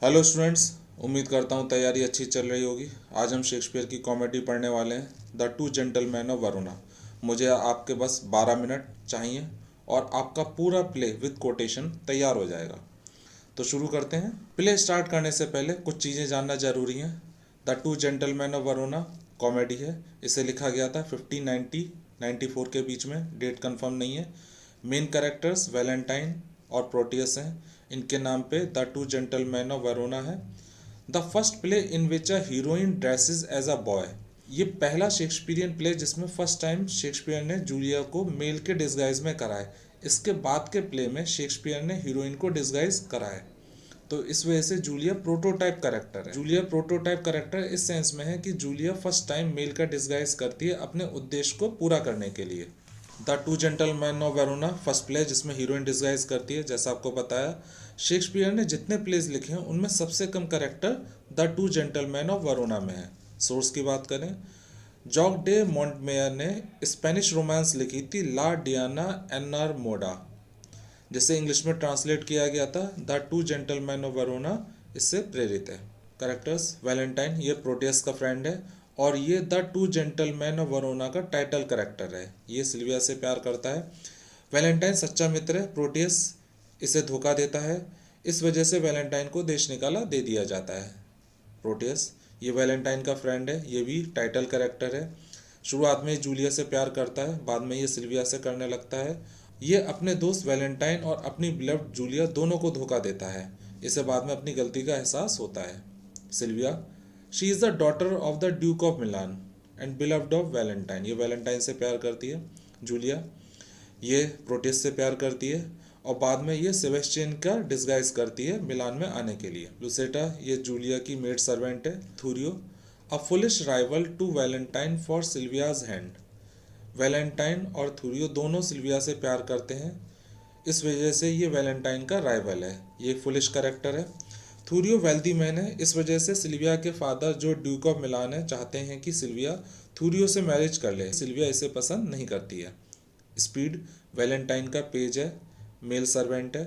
Hello students, उम्मीद करता हूँ तैयारी अच्छी चल रही होगी। आज हम शेक्सपियर की कॉमेडी पढ़ने वाले हैं, the two gentleman of Varuna. मुझे आपके बस 12 मिनट चाहिए और आपका पूरा प्ले विद कोटेशन तैयार हो जाएगा। तो शुरू करते हैं। प्ले स्टार्ट करने से पहले कुछ चीज़ें जानना जरूरी हैं। The two gentleman of Varuna comedy है। इसे लिखा गया था 1590-94 के बीच में, डेट कंफर्म नहीं है। मेन कैरेक्टर्स वैलेंटाइन और प्रोटियस हैं। इनके नाम पे the two gentleman of Verona है। The first play in which a heroine dresses as a boy. ये पहला शेक्सपियरियन प्ले जिसमें फर्स्ट टाइम शेक्सपियर ने जूलिया को मेल के डिस्गाइज में करा है। इसके बाद के प्ले में शेक्सपियर ने हीरोइन को डिस्गाइज करा है। तो इस वजह से जूलिया प्रोटोटाइप करेक्टर है। जूलिया प्रोटोटाइप करेक्टर इस सेंस में है कि जूलिया फर्स्ट टाइम मेल का डिस्गाइज करती है अपने उद्देश्य को पूरा करने के लिए। The two gentleman of Verona first play जिसमें हीरोइन डिस्गाइज करती है। जैसा आपको बताया, शेक्सपियर ने जितने प्लेज लिखे हैं उनमें सबसे कम character the two gentleman of Verona में है। सोर्स की बात करें, जॉक डे मॉन्टमेयर ने स्पेनिश रोमांस लिखी थी ला डियाना एनारमोडा, जिसे इंग्लिश में ट्रांसलेट किया गया था the two gentleman of Verona. इससे प्रेरित है। करेक्टर्स वैलेंटाइन, ये प्रोटियस का फ्रेंड है और ये द टू जेंटलमैन ऑफ वरोना का टाइटल करेक्टर है। ये सिल्विया से प्यार करता है। वैलेंटाइन सच्चा मित्र है। प्रोटियस इसे धोखा देता है। इस वजह से वैलेंटाइन को देश निकाला दे दिया जाता है। प्रोटियस ये वैलेंटाइन का फ्रेंड है। ये भी टाइटल करेक्टर है। शुरुआत में जूलिया से प्यार करता है, बाद में ये सिल्विया से करने लगता है। ये अपने दोस्त वैलेंटाइन और अपनी बिलव्ड जूलिया दोनों को धोखा देता है। इसे बाद में अपनी गलती का एहसास होता है। Silvia, she is the daughter of the duke of Milan and beloved of Valentine. ये वैलेंटाइन से प्यार करती है। जूलिया ये प्रोटियस से प्यार करती है और बाद में ये सेबेस्टियन का डिस्गाइज करती है मिलान में आने के लिए। लुसेटा ये जूलिया की मेड सर्वेंट है। Thurio a foolish rival to Valentine for Silvia's hand. Valentine और थूरियो दोनों सिल्विया से प्यार करते हैं। इस वजह से ये वैलेंटाइन का राइवल है। ये एक फुलिश करेक्टर है। थूरियो वेल्दी मैन है। इस वजह से सिल्विया के फादर जो ड्यूक ऑफ मिलान है चाहते हैं कि सिल्विया थूरियो से मैरिज कर ले। सिल्विया इसे पसंद नहीं करती है। स्पीड वैलेंटाइन का पेज है, मेल सर्वेंट है।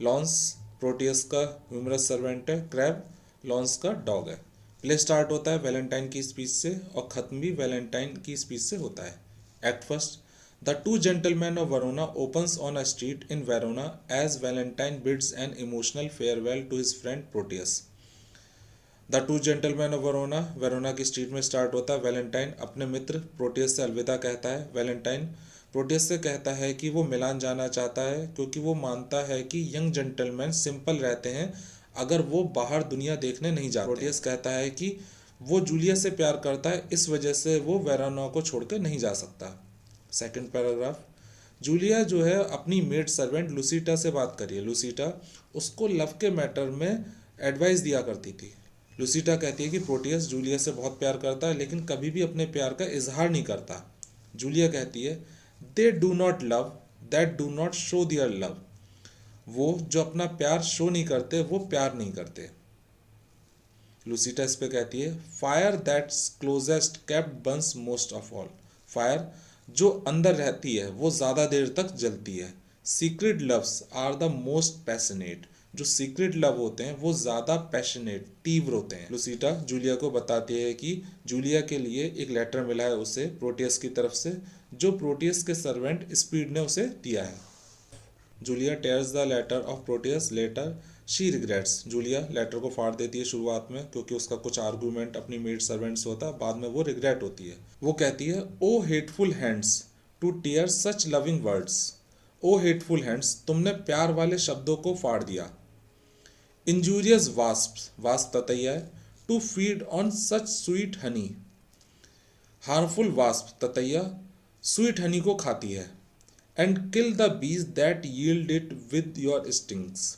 लॉन्स प्रोटियस का ह्यूमरस सर्वेंट है। क्रैब लॉन्स का डॉग है। प्ले स्टार्ट होता है वैलेंटाइन की स्पीच से और ख़त्म भी वैलेंटाइन की स्पीच से होता है। Act first, The two gentlemen of Verona opens on a street in Verona as Valentine bids an emotional farewell to his friend Proteus. The two gentlemen of Verona, Verona की street में start होता है। Valentine अपने मित्र Proteus से अलविदा कहता है। Valentine Proteus से कहता है कि वो मिलान जाना चाहता है क्योंकि वो मानता है कि यंग जेंटलमैन सिंपल रहते हैं अगर वो बाहर दुनिया देखने नहीं जाते। प्रोटियस कहता है कि वो जूलिया से प्यार करता है, इस वजह से वो वेरोना को छोड़ के नहीं जा सकता। सेकंड पैराग्राफ, जूलिया जो है अपनी मेड सर्वेंट लुसीटा से बात करिए। लुसीटा उसको लव के मैटर में एडवाइस दिया करती थी। लुसीटा कहती है कि प्रोटियस जूलिया से बहुत प्यार करता है लेकिन कभी भी अपने प्यार का इजहार नहीं करता। जूलिया कहती है they do not love that do not show their love. वो जो अपना प्यार शो नहीं करते वो प्यार नहीं करते। लुसीटा इस पे कहती है fire that's closest kept Burns most of all. Fire जो अंदर रहती है वो ज़्यादा देर तक जलती है। Secret loves are the most passionate. जो सीक्रेट लव होते हैं वो ज़्यादा पैशनेट तीव्र होते हैं। लुसीटा जूलिया को बताती है कि जूलिया के लिए एक लेटर मिला है उसे प्रोटियस की तरफ से, जो प्रोटियस के सर्वेंट स्पीड ने उसे दिया है। Julia tears the letter of Proteus letter she regrets. Julia letter को फाड़ देती है शुरुआत में क्योंकि उसका कुछ आर्गूमेंट अपनी मेड सर्वेंट से होता है, बाद में वो रिग्रेट होती है। वो कहती है ओ हेटफुल हैंड्स टू टीयर सच लविंग वर्ड्स। ओ हेटफुल हैंड्स, तुमने प्यार वाले शब्दों को फाड़ दिया। इंजूरियस वास्प, वास्प ततैया है, to feed on such sweet honey. Harmful wasp ततैया स्वीट हनी को खाती है। And kill the bees that yield it with your stings.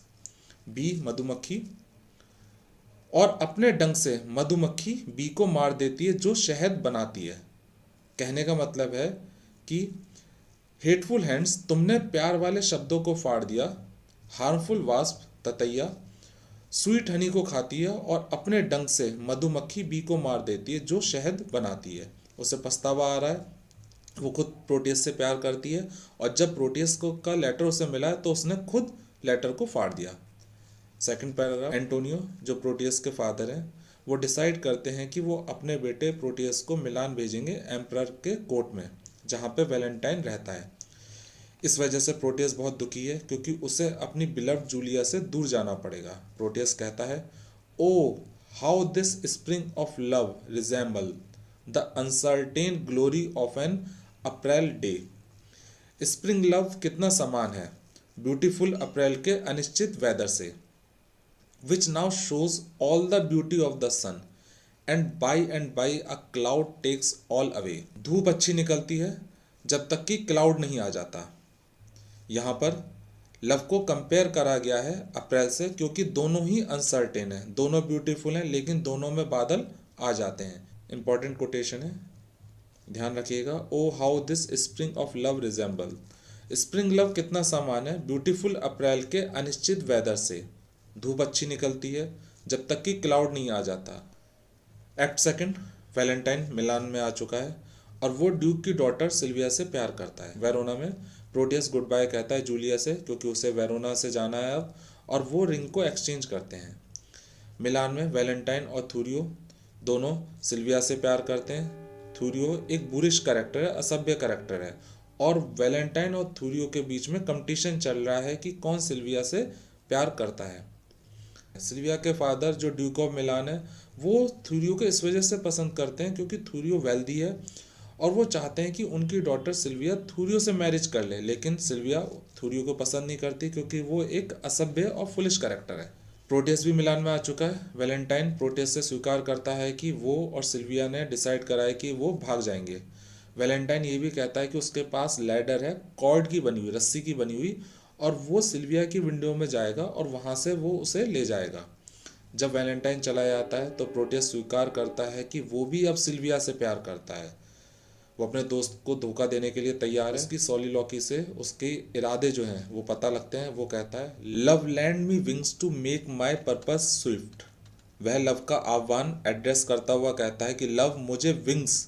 Bee मधुमक्खी, और अपने डंक से मधुमक्खी बी को मार देती है जो शहद बनाती है। कहने का मतलब है कि हेटफुल हैंड्स, तुमने प्यार वाले शब्दों को फाड़ दिया। हार्मफुल वास्प ततैया स्वीट हनी को खाती है और अपने डंक से मधुमक्खी बी को मार देती है जो शहद बनाती है। उसे पछतावा आ रहा है। वो खुद प्रोटियस से प्यार करती है और जब प्रोटियस को का लेटर उसे मिला है तो उसने खुद लेटर को फाड़ दिया। सेकंड पैराग्राफ, एंटोनियो जो प्रोटियस के फादर हैं वो डिसाइड करते हैं कि वो अपने बेटे प्रोटियस को मिलान भेजेंगे एम्परर के कोर्ट में जहाँ पे वैलेंटाइन रहता है। इस वजह से प्रोटियस बहुत दुखी है क्योंकि उसे अपनी बिलव्ड जूलिया से दूर जाना पड़ेगा। प्रोटियस कहता है, O how this spring of love resemble the uncertain glory of an April day. Spring love कितना समान है ब्यूटीफुल अप्रैल के अनिश्चित वेदर से, which now shows all the beauty of the sun and by a cloud takes all away. धूप अच्छी निकलती है जब तक कि क्लाउड नहीं आ जाता। यहाँ पर लव को कंपेयर करा गया है अप्रैल से क्योंकि दोनों ही अनसर्टेन हैं, दोनों ब्यूटीफुल हैं लेकिन दोनों में बादल आ जाते हैं। इंपॉर्टेंट कोटेशन है, ध्यान रखिएगा। O how this spring of love resemble, spring love कितना समान है ब्यूटीफुल अप्रैल के अनिश्चित वेदर से, धूप अच्छी निकलती है जब तक कि क्लाउड नहीं आ जाता। एक्ट सेकंड, वैलेंटाइन मिलान में आ चुका है और वो ड्यूक की डॉटर सिल्विया से प्यार करता है। वेरोना में प्रोटियस गुड बाय कहता है जूलिया से क्योंकि उसे वेरोना से जाना है अब, और वो रिंग को एक्सचेंज करते हैं। मिलान में वैलेंटाइन और थूरियो दोनों सिल्विया से प्यार करते हैं। थूरियो एक बुरिश कैरेक्टर है, असभ्य कैरेक्टर है, और वैलेंटाइन और थूरियो के बीच में कंपटीशन चल रहा है कि कौन सिल्विया से प्यार करता है। सिल्विया के फादर जो ड्यूक ऑफ मिलान है वो थूरियो को इस वजह से पसंद करते हैं क्योंकि थूरियो वेल्दी है और वो चाहते हैं कि उनकी डॉटर सिल्विया थूरियो से मैरिज कर ले, लेकिन सिल्विया थूरियो को पसंद नहीं करती क्योंकि वो एक असभ्य और फुलिश कैरेक्टर है। प्रोटियस भी मिलान में आ चुका है। वैलेंटाइन प्रोटियस से स्वीकार करता है कि वो और सिल्विया ने डिसाइड करा है कि वो भाग जाएंगे। वैलेंटाइन ये भी कहता है कि उसके पास लैडर है, कॉर्ड की बनी हुई, रस्सी की बनी हुई, और वो सिल्विया की विंडो में जाएगा और वहाँ से वो उसे ले जाएगा। जब वैलेंटाइन चला जाता है तो प्रोटियस स्वीकार करता है कि वो भी अब सिल्विया से प्यार करता है। वो अपने दोस्त को धोखा देने के लिए तैयार है। उसकी सॉलिलॉकी से उसके इरादे जो हैं वो पता लगते हैं। वो कहता है, love lend me wings to make my purpose swift. वह लव का आह्वान एड्रेस करता हुआ कहता है कि लव मुझे विंग्स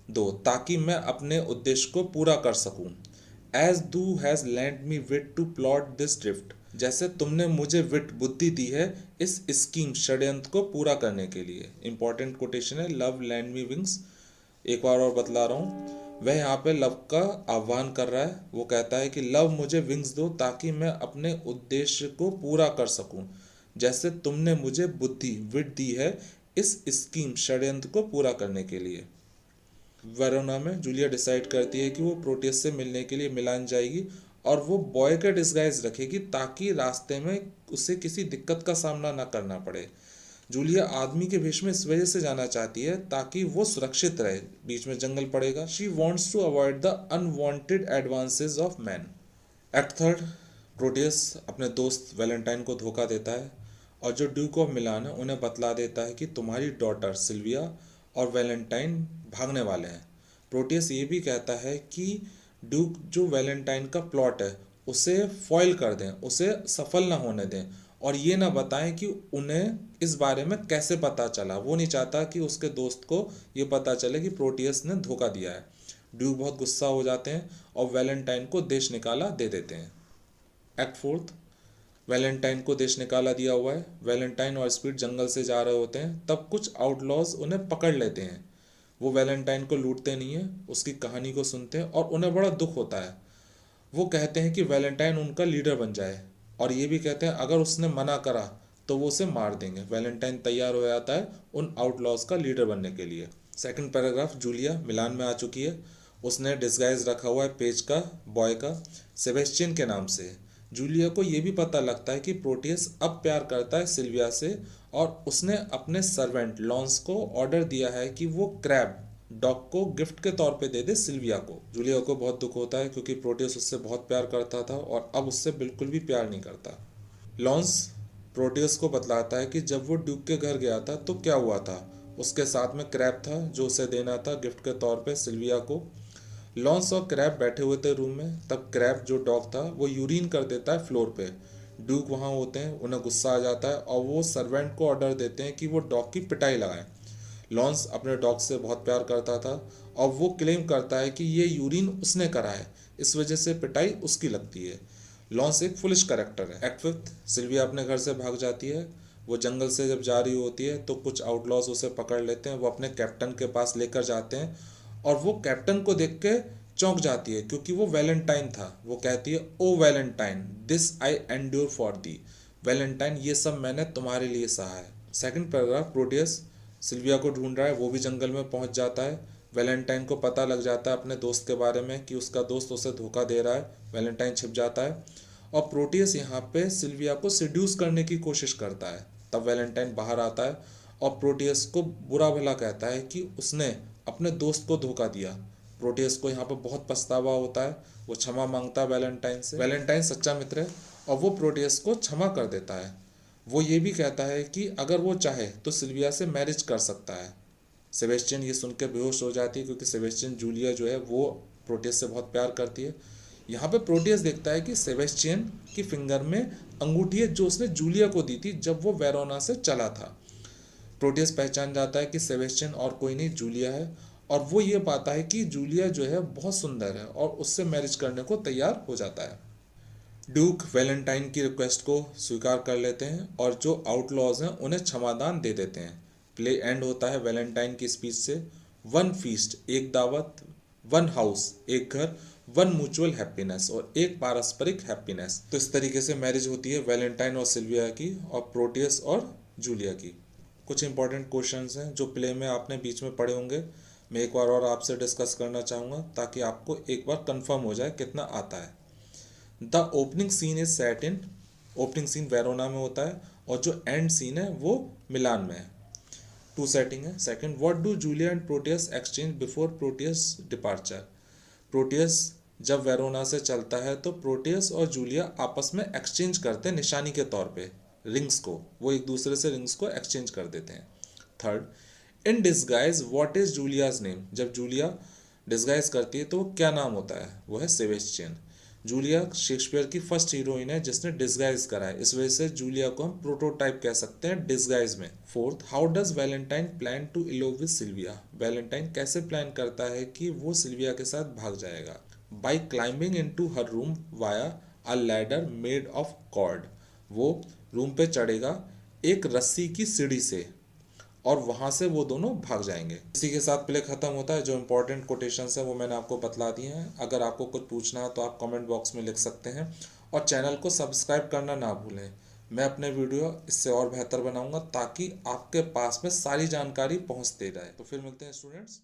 दो ताकि मैं अपने उद्देश्य को पूरा कर सकूं। As thou has lent me wit to plot this drift, जैसे तुमने मुझे विट बुद्धि दी है इस स्कीम षड्यंत्र को पूरा करने के लिए। इंपॉर्टेंट कोटेशन है, लव लैंड मी विंग्स। एक बार और बतला रहा हूँ, वह यहाँ पे लव का आह्वान कर रहा है। वो कहता है कि लव मुझे विंग्स दो ताकि मैं अपने उद्देश्य को पूरा कर सकूं, जैसे तुमने मुझे बुद्धि विट दी है इस स्कीम षड्यंत्र को पूरा करने के लिए। वेरोना में जूलिया डिसाइड करती है कि वो प्रोटियस से मिलने के लिए मिलान जाएगी और वो बॉय का डिस्गाइज रखेगी ताकि रास्ते में उसे किसी दिक्कत का सामना ना करना पड़े। जूलिया आदमी के वेश में इस वजह से जाना चाहती है ताकि वो सुरक्षित रहे, बीच में जंगल पड़ेगा। She wants to avoid the unwanted advances of man. Act third, Proteus अपने दोस्त वैलेंटाइन को धोखा देता है और जो ड्यूक ऑफ मिलान है उन्हें बतला देता है कि तुम्हारी डॉटर सिल्विया और वैलेंटाइन भागने वाले हैं। प्रोटियस ये भी कहता है कि ड्यूक जो वैलेंटाइन का प्लॉट है उसे फॉइल कर दें, उसे सफल ना होने दें, और ये ना बताएं कि उन्हें इस बारे में कैसे पता चला। वो नहीं चाहता कि उसके दोस्त को ये पता चले कि प्रोटियस ने धोखा दिया है। ड्यूक बहुत गुस्सा हो जाते हैं और वैलेंटाइन को देश निकाला दे देते हैं। एक्ट फोर्थ, वैलेंटाइन को देश निकाला दिया हुआ है। वैलेंटाइन और स्पीड जंगल से जा रहे होते हैं, तब कुछ आउटलॉज उन्हें पकड़ लेते हैं। वो वैलेंटाइन को लूटते नहीं है, उसकी कहानी को सुनते हैं और उन्हें बड़ा दुख होता है। वो कहते हैं कि वैलेंटाइन उनका लीडर बन जाए और ये भी कहते हैं अगर उसने मना करा तो वो उसे मार देंगे। वैलेंटाइन तैयार हो जाता है उन आउटलॉज का लीडर बनने के लिए। सेकंड पैराग्राफ, जूलिया मिलान में आ चुकी है। उसने डिस्गाइज रखा हुआ है पेज का, बॉय का, सेबेस्टियन के नाम से। जूलिया को ये भी पता लगता है कि प्रोटियस अब प्यार करता है सिल्विया से और उसने अपने सर्वेंट लॉन्स को ऑर्डर दिया है कि वो क्रैब डॉग को गिफ्ट के तौर पे दे दे सिल्विया को। जूलिया को बहुत दुख होता है क्योंकि प्रोटियस उससे बहुत प्यार करता था और अब उससे बिल्कुल भी प्यार नहीं करता। लॉन्स प्रोटियस को बतलाता है कि जब वो ड्यूक के घर गया था तो क्या हुआ था। उसके साथ में क्रैब था जो उसे देना था गिफ्ट के तौर पे सिल्विया को। लॉन्स और क्रैब बैठे हुए थे रूम में, तब क्रैब जो डॉग था वो यूरिन कर देता है फ्लोर पे। ड्यूक वहाँ होते हैं, उन्हें गुस्सा आ जाता है और वो सर्वेंट को ऑर्डर देते हैं कि वो डॉग की पिटाई लगाएं। लॉन्स अपने डॉग से बहुत प्यार करता था और वो क्लेम करता है कि ये यूरिन उसने करा है, इस वजह से पिटाई उसकी लगती है। लॉन्स एक फुलिश कैरेक्टर है। एक्ट फिफ्थ, सिल्विया अपने घर से भाग जाती है। वो जंगल से जब जा रही होती है तो कुछ आउटलॉज उसे पकड़ लेते हैं। वो अपने कैप्टन के पास लेकर जाते हैं और वो कैप्टन को देख के चौंक जाती है क्योंकि वो वैलेंटाइन था। वो कहती है, O Valentine, this I endure for thee. Valentine, ये सब मैंने तुम्हारे लिए सहा है। सेकंड पैराग्राफ, प्रोटियस सिल्विया को ढूंढ रहा है। वो भी जंगल में पहुंच जाता है। वैलेंटाइन को पता लग जाता है अपने दोस्त के बारे में कि उसका दोस्त उसे धोखा दे रहा है। वैलेंटाइन छिप जाता है और प्रोटियस यहाँ पे सिल्विया को सिड्यूस करने की कोशिश करता है। तब वैलेंटाइन बाहर आता है और प्रोटियस को बुरा भला कहता है कि उसने अपने दोस्त को धोखा दिया। प्रोटियस को यहाँ पर बहुत पछतावा होता है। वो क्षमा मांगता है वैलेंटाइन से। वैलेंटाइन सच्चा मित्र है और वो प्रोटियस को क्षमा कर देता है। वो ये भी कहता है कि अगर वो चाहे तो सिल्विया से मैरिज कर सकता है। सेबेस्टियन ये सुन के बेहोश हो जाती है क्योंकि सेबेस्टियन जूलिया जो है वो प्रोटियस से बहुत प्यार करती है। यहाँ पे प्रोटियस देखता है कि सेबेस्टियन की फिंगर में अंगूठी है जो उसने जूलिया को दी थी जब वो वेरोना से चला था। प्रोटियस पहचान जाता है कि सेबेस्टियन और कोई नहीं, जूलिया है। और वो ये पाता है कि जूलिया जो है बहुत सुंदर है और उससे मैरिज करने को तैयार हो जाता है। ड्यूक वैलेंटाइन की रिक्वेस्ट को स्वीकार कर लेते हैं और जो आउटलॉज हैं उन्हें क्षमादान दे देते हैं। प्ले एंड होता है वैलेंटाइन की स्पीच से, वन फीस्ट एक दावत, वन हाउस एक घर, वन म्यूचुअल हैप्पीनेस और एक पारस्परिक हैप्पीनेस। तो इस तरीके से मैरिज होती है वैलेंटाइन और सिल्विया की और प्रोटियस और जूलिया की। कुछ इंपॉर्टेंट क्वेश्चंस हैं जो प्ले में आपने बीच में पढ़े होंगे, मैं एक बार और आपसे डिस्कस करना चाहूँगा ताकि आपको एक बार कंफर्म हो जाए कितना आता है। The opening scene is set in, opening scene Verona में होता है और जो एंड सीन है वो मिलान में है। टू सेटिंग है। Second, what do Julia and Proteus exchange before Proteus departure. Proteus जब वेरोना से चलता है तो प्रोटियस और जूलिया आपस में एक्सचेंज करते हैं निशानी के तौर पे रिंग्स को, वो एक दूसरे से रिंग्स को एक्सचेंज कर देते हैं। Third, in disguise what is Julia's name. जब जूलिया डिस्गाइज करती है तो वो क्या नाम होता है, वो है सेबेस्टियन। जूलिया शेक्सपियर की फर्स्ट हीरोइन है जिसने डिस्गाइज करा है, इस वजह से जूलिया को हम प्रोटोटाइप कह सकते हैं डिस्गाइज में। Fourth, how does Valentine plan to elope with Silvia. Valentine कैसे प्लान करता है कि वो सिल्विया के साथ भाग जाएगा। By climbing into her room via a ladder made of cord. वो रूम पे चढ़ेगा एक रस्सी की सीढ़ी से और वहाँ से वो दोनों भाग जाएंगे। इसी के साथ प्ले खत्म होता है। जो इंपॉर्टेंट कोटेशंस हैं वो मैंने आपको बतला दिए हैं। अगर आपको कुछ पूछना है तो आप कमेंट बॉक्स में लिख सकते हैं और चैनल को सब्सक्राइब करना ना भूलें। मैं अपने वीडियो इससे और बेहतर बनाऊंगा ताकि आपके पास में सारी जानकारी पहुंचती रहे। तो फिर मिलते हैं स्टूडेंट्स।